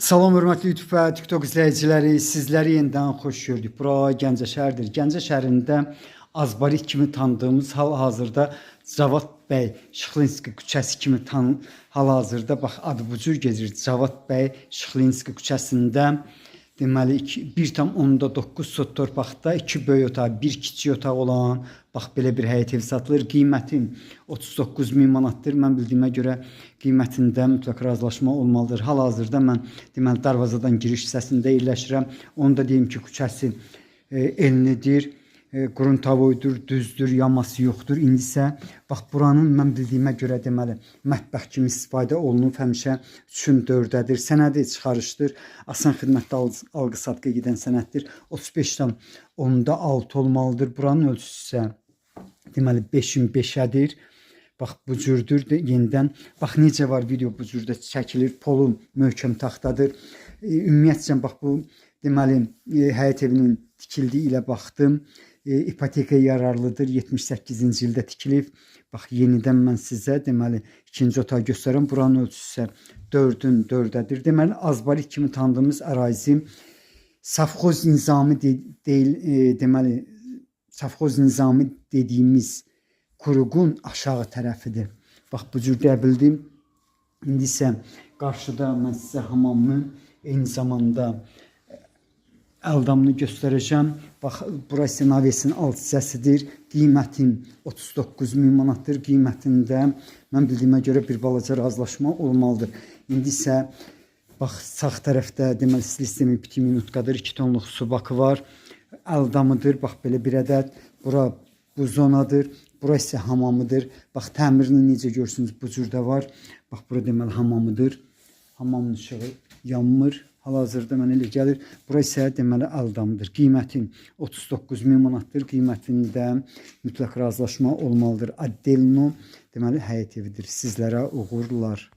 Salam hörmətli YouTube və TikTok izləyiciləri, sizləri yenidən xoş gördük. Bura Gəncə şəhərdir. Gəncə şəhərində Azbarit kimi tanıdığımız hal-hazırda Cavad bəy Şıxlinski küçəsi kimi hal-hazırda bax adı bu cür gedir. Cavad bəy Şıxlinski küçəsində deməli 1,9 sot torpaqda 2 böyük otaq, 1 kiçik otaq olan bax belə bir həyət evi satılır. Qiyməti 39.000 manatdır. Mən bildiyimə görə qiymətində mütləq razılaşma olmalıdır. Hal-hazırda mən deməli darvazadan giriş hissəsində yerləşirəm. Onu da deyim ki, küçəsi enlidir. Qruntavoydur, düzdür, yaması yoxdur. İndi isə bax buranın mən bildiyimə görə deməli mətbəx kimi istifadə olunub, həmişə 3-4-dədir. Sənədi çıxarışdır. Asan xidmətdə alqı-satqı gedən sənəddir. 35'dan 10'da 6 olmalıdır. Buranın ölçüsü isə deməli 5'in 5'ədir. Bax bu cürdür. Yenidən bax necə var video bu cürdə çəkilir. Polu möhkəm taxtadır. Ümumiyyətcə bax bu deməli həyət evinin tikildiyi ilə baxdım. İpoteka yararlıdır. 78-ci ildə tikilib. Bax yenidən mən sizə deməli ikinci otağı göstərəm. Buranın ölçüsü isə 4'ün 4'ədir. Deməli Azbarit kimi tanıdığımız ərazi Safxoz Nizami deyil, deməli Safxoz Nizami dediyimiz quruğun aşağı tərəfidir. Bax bu cür deyə bildim. İndi isə qarşıda mən sizə hamamın eyni zamanda əldamını göstərəcəm. Bax, burası Navesin alt hissəsidir. Qiymətin 39.000 manatdır. Qiymətində mən bildiyimə görə bir balaca razılaşma olmalıdır. İndi isə bax sağ tərəfdə deməli sistemi 2 minutqadır. 2 tonluq su bakı var. Əldamıdır. Bax belə bir ədəd. Bura bu zonadır. Bura isə hamamıdır. Bax təmirini necə görürsünüz bu cürdə var. Bax bura deməli hamamıdır. Hamamın işığı yanmır. Hal-hazırda mənə elə gəlir. Bura isə deməli əldamdır. Qiymətin 39.000 manatdır. Qiymətində mütləq razılaşma olmalıdır. Addelno deməli həyət evidir. Sizlərə uğurlar.